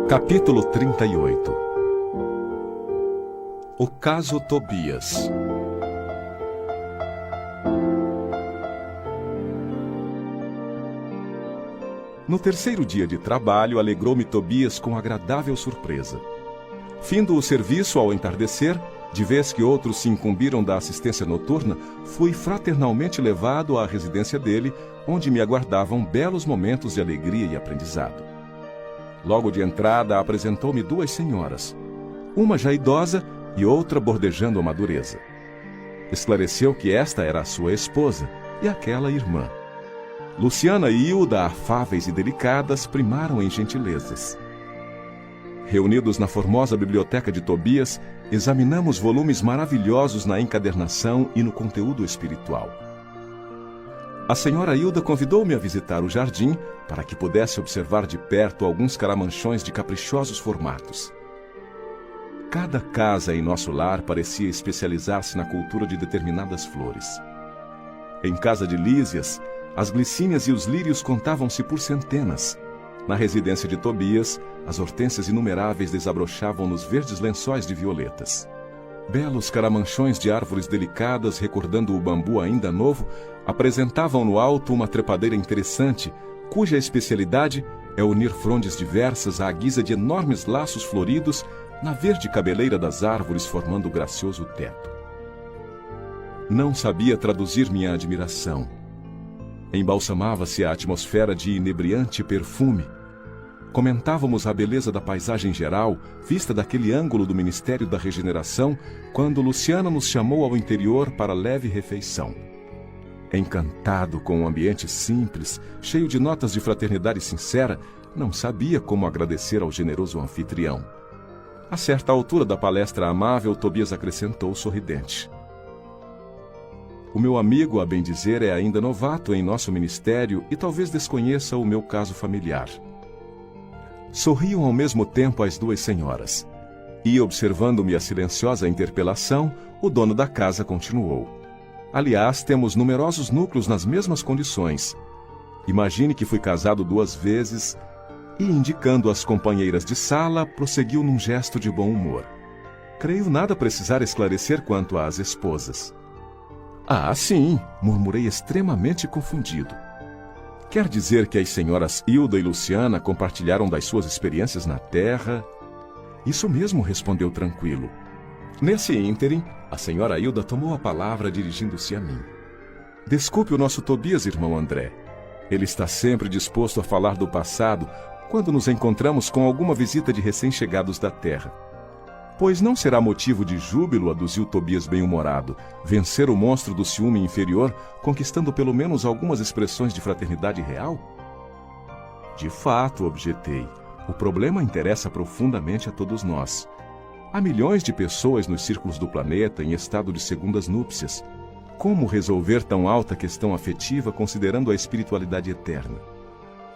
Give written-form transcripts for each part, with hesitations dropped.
Capítulo 38. O caso Tobias. No terceiro dia de trabalho, alegrou-me Tobias com agradável surpresa. Findo o serviço ao entardecer, de vez que outros se incumbiram da assistência noturna, fui fraternalmente levado à residência dele, onde me aguardavam belos momentos de alegria e aprendizado. Logo de entrada, apresentou-me duas senhoras, uma já idosa e outra bordejando a madureza. Esclareceu que esta era a sua esposa e aquela irmã. Luciana e Hilda, afáveis e delicadas, primaram em gentilezas. Reunidos na formosa biblioteca de Tobias, examinamos volumes maravilhosos na encadernação e no conteúdo espiritual. A senhora Hilda convidou-me a visitar o jardim para que pudesse observar de perto alguns caramanchões de caprichosos formatos. Cada casa em nosso lar parecia especializar-se na cultura de determinadas flores. Em casa de Lísias, as glicínias e os lírios contavam-se por centenas. Na residência de Tobias, as hortênsias inumeráveis desabrochavam nos verdes lençóis de violetas. Belos caramanchões de árvores delicadas, recordando o bambu ainda novo, apresentavam no alto uma trepadeira interessante, cuja especialidade é unir frondes diversas à guisa de enormes laços floridos na verde cabeleira das árvores, formando o gracioso teto. Não sabia traduzir minha admiração. Embalsamava-se a atmosfera de inebriante perfume. Comentávamos a beleza da paisagem geral, vista daquele ângulo do Ministério da Regeneração, quando Luciana nos chamou ao interior para leve refeição. Encantado com um ambiente simples, cheio de notas de fraternidade sincera, não sabia como agradecer ao generoso anfitrião. A certa altura da palestra amável, Tobias acrescentou sorridente: "O meu amigo, a bem dizer, é ainda novato em nosso ministério e talvez desconheça o meu caso familiar." Sorriam ao mesmo tempo as duas senhoras. E, observando-me a silenciosa interpelação, o dono da casa continuou: "Aliás, temos numerosos núcleos nas mesmas condições. Imagine que fui casado 2 vezes." E, indicando as companheiras de sala, prosseguiu num gesto de bom humor: "Creio nada precisar esclarecer quanto às esposas." "Ah, sim," murmurei extremamente confundido. "Quer dizer que as senhoras Hilda e Luciana compartilharam das suas experiências na terra?" "Isso mesmo," respondeu tranquilo. Nesse ínterim, a senhora Hilda tomou a palavra, dirigindo-se a mim: "Desculpe o nosso Tobias, irmão André. Ele está sempre disposto a falar do passado quando nos encontramos com alguma visita de recém-chegados da terra. Pois não será motivo de júbilo," aduziu Tobias bem-humorado, "vencer o monstro do ciúme inferior, conquistando pelo menos algumas expressões de fraternidade real?" "De fato," objetei, "o problema interessa profundamente a todos nós. Há milhões de pessoas nos círculos do planeta em estado de segundas núpcias. Como resolver tão alta questão afetiva considerando a espiritualidade eterna?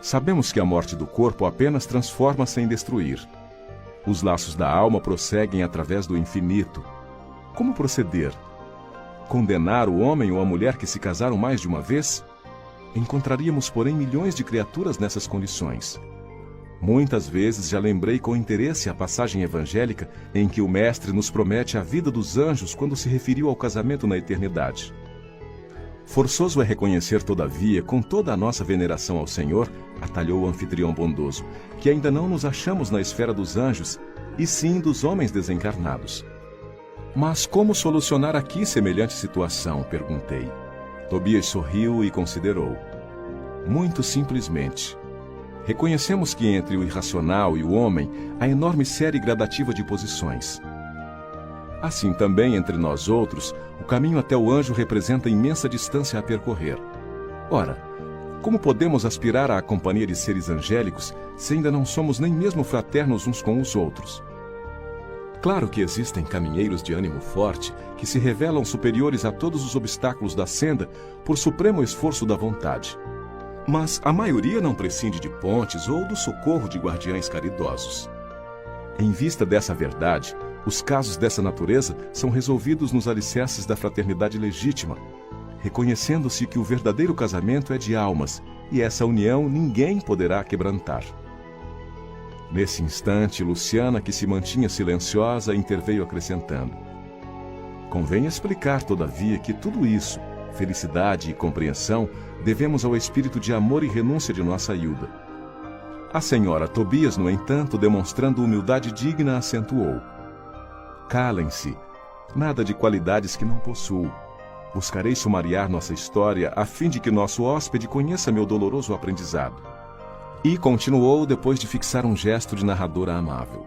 Sabemos que a morte do corpo apenas transforma sem destruir. Os laços da alma prosseguem através do infinito. Como proceder? Condenar o homem ou a mulher que se casaram mais de uma vez? Encontraríamos, porém, milhões de criaturas nessas condições. Muitas vezes já lembrei com interesse a passagem evangélica em que o Mestre nos promete a vida dos anjos quando se referiu ao casamento na eternidade. Forçoso é reconhecer, todavia, com toda a nossa veneração ao Senhor, atalhou o anfitrião bondoso, que ainda não nos achamos na esfera dos anjos, e sim dos homens desencarnados. "Mas como solucionar aqui semelhante situação?" perguntei. Tobias sorriu e considerou. "Muito simplesmente. Reconhecemos que entre o irracional e o homem há enorme série gradativa de posições. Assim também, entre nós outros, o caminho até o anjo representa imensa distância a percorrer. Ora, como podemos aspirar à companhia de seres angélicos se ainda não somos nem mesmo fraternos uns com os outros? Claro que existem caminheiros de ânimo forte que se revelam superiores a todos os obstáculos da senda por supremo esforço da vontade. Mas a maioria não prescinde de pontes ou do socorro de guardiães caridosos. Em vista dessa verdade, os casos dessa natureza são resolvidos nos alicerces da fraternidade legítima, reconhecendo-se que o verdadeiro casamento é de almas, e essa união ninguém poderá quebrantar. Nesse instante, Luciana, que se mantinha silenciosa, interveio acrescentando: convém explicar, todavia, que tudo isso, felicidade e compreensão, devemos ao espírito de amor e renúncia de nossa Hilda. A senhora Tobias, no entanto, demonstrando humildade digna, acentuou: calem-se, nada de qualidades que não possuo. Buscarei sumariar nossa história, a fim de que nosso hóspede conheça meu doloroso aprendizado. E continuou, depois de fixar um gesto de narradora amável: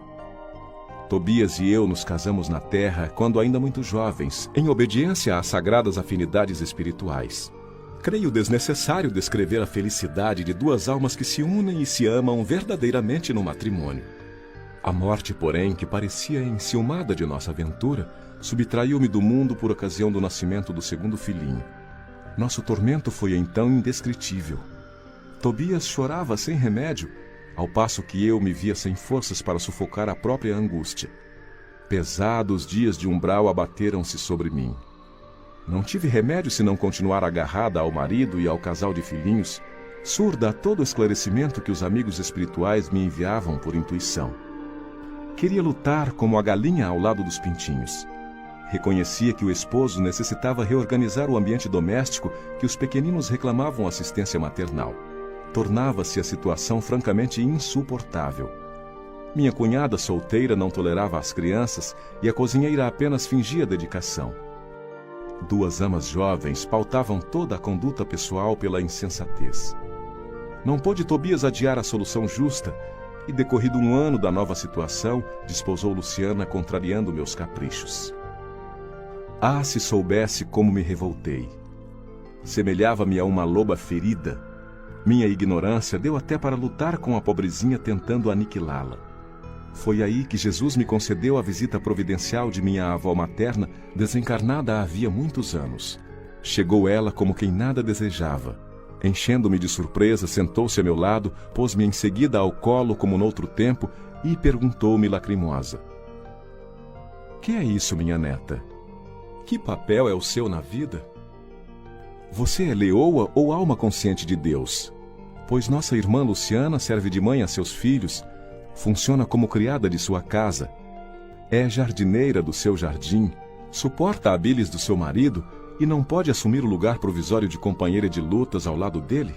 Tobias e eu nos casamos na terra quando ainda muito jovens, em obediência às sagradas afinidades espirituais. Creio desnecessário descrever a felicidade de duas almas que se unem e se amam verdadeiramente no matrimônio. A morte, porém, que parecia enciumada de nossa aventura, subtraiu-me do mundo por ocasião do nascimento do segundo filhinho. Nosso tormento foi então indescritível. Tobias chorava sem remédio, ao passo que eu me via sem forças para sufocar a própria angústia. Pesados dias de umbral abateram-se sobre mim. Não tive remédio senão continuar agarrada ao marido e ao casal de filhinhos, surda a todo o esclarecimento que os amigos espirituais me enviavam por intuição. Queria lutar como a galinha ao lado dos pintinhos. Reconhecia que o esposo necessitava reorganizar o ambiente doméstico, que os pequeninos reclamavam assistência maternal. Tornava-se a situação francamente insuportável. Minha cunhada solteira não tolerava as crianças e a cozinheira apenas fingia dedicação. Duas amas jovens pautavam toda a conduta pessoal pela insensatez. Não pôde Tobias adiar a solução justa e, decorrido um ano da nova situação, desposou Luciana, contrariando meus caprichos. Ah, se soubesse como me revoltei! Semelhava-me a uma loba ferida. Minha ignorância deu até para lutar com a pobrezinha, tentando aniquilá-la. Foi aí que Jesus me concedeu a visita providencial de minha avó materna, desencarnada havia muitos anos. Chegou ela como quem nada desejava. Enchendo-me de surpresa, sentou-se a meu lado, pôs-me em seguida ao colo como noutro tempo e perguntou-me lacrimosa: que é isso, minha neta? Que papel é o seu na vida? Você é leoa ou alma consciente de Deus? Pois nossa irmã Luciana serve de mãe a seus filhos, funciona como criada de sua casa, é jardineira do seu jardim, suporta a bilis do seu marido e não pode assumir o lugar provisório de companheira de lutas ao lado dele?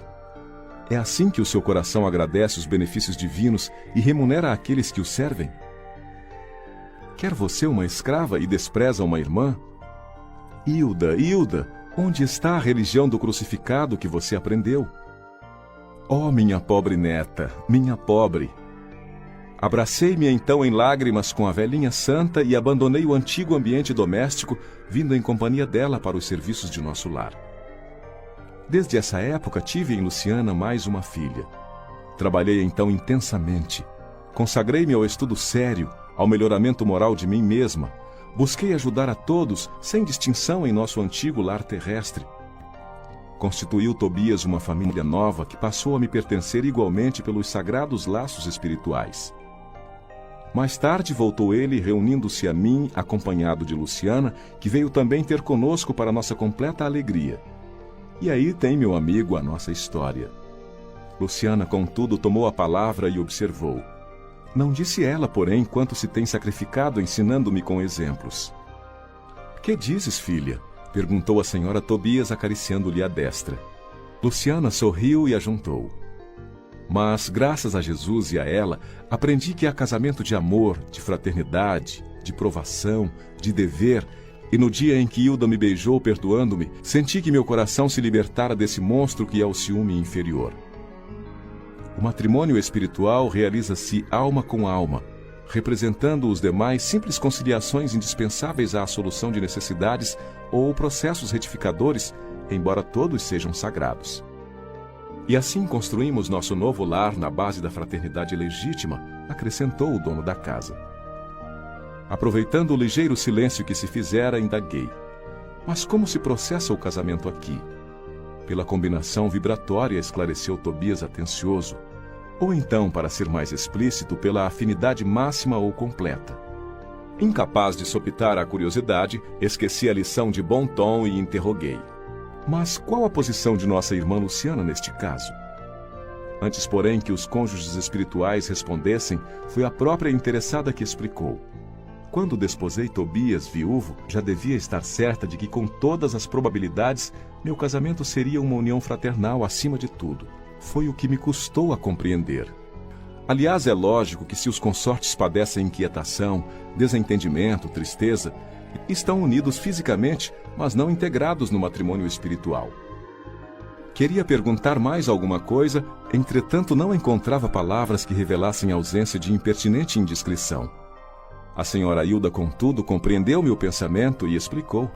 É assim que o seu coração agradece os benefícios divinos e remunera aqueles que o servem? Quer você uma escrava e despreza uma irmã? Hilda, Hilda, onde está a religião do crucificado que você aprendeu? Oh, minha pobre neta, minha pobre! Abracei-me então em lágrimas com a velhinha santa e abandonei o antigo ambiente doméstico, vindo em companhia dela para os serviços de nosso lar. Desde essa época tive em Luciana mais uma filha. Trabalhei então intensamente. Consagrei-me ao estudo sério, ao melhoramento moral de mim mesma. Busquei ajudar a todos, sem distinção em nosso antigo lar terrestre. Constituiu Tobias uma família nova que passou a me pertencer igualmente pelos sagrados laços espirituais. Mais tarde voltou ele, reunindo-se a mim, acompanhado de Luciana, que veio também ter conosco para nossa completa alegria. E aí tem, meu amigo, a nossa história. Luciana, contudo, tomou a palavra e observou. Não disse ela, porém, quanto se tem sacrificado ensinando-me com exemplos. Que dizes, filha? Perguntou a senhora Tobias, acariciando-lhe a destra. Luciana sorriu e ajuntou. Mas, graças a Jesus e a ela, aprendi que há casamento de amor, de fraternidade, de provação, de dever, e no dia em que Hilda me beijou perdoando-me, senti que meu coração se libertara desse monstro que é o ciúme inferior. O matrimônio espiritual realiza-se alma com alma, representando os demais simples conciliações indispensáveis à solução de necessidades ou processos retificadores, embora todos sejam sagrados. E assim construímos nosso novo lar na base da fraternidade legítima, acrescentou o dono da casa. Aproveitando o ligeiro silêncio que se fizera, indaguei. Mas como se processa o casamento aqui? Pela combinação vibratória, esclareceu Tobias atencioso. Ou então, para ser mais explícito, pela afinidade máxima ou completa. Incapaz de sopitar a curiosidade, esqueci a lição de bom tom e interroguei. Mas qual a posição de nossa irmã Luciana neste caso? Antes, porém, que os cônjuges espirituais respondessem, foi a própria interessada que explicou. Quando desposei Tobias, viúvo, já devia estar certa de que, com todas as probabilidades, meu casamento seria uma união fraternal acima de tudo. Foi o que me custou a compreender. Aliás, é lógico que se os consortes padecem inquietação, desentendimento, tristeza, estão unidos fisicamente, mas não integrados no matrimônio espiritual. Queria perguntar mais alguma coisa, entretanto não encontrava palavras que revelassem ausência de impertinente indiscrição. A senhora Hilda, contudo, compreendeu meu pensamento e explicou.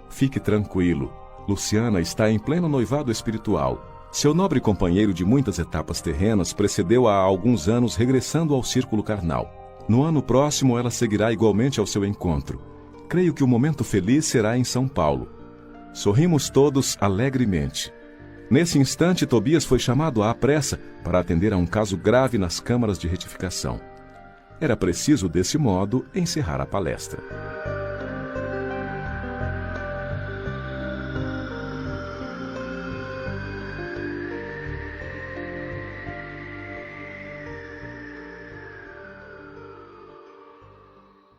Fique tranquilo, Luciana está em pleno noivado espiritual. Seu nobre companheiro de muitas etapas terrenas precedeu-a há alguns anos regressando ao círculo carnal. No ano próximo ela seguirá igualmente ao seu encontro. Creio que o momento feliz será em São Paulo. Sorrimos todos alegremente. Nesse instante, Tobias foi chamado à pressa para atender a um caso grave nas câmaras de retificação. Era preciso, desse modo, encerrar a palestra.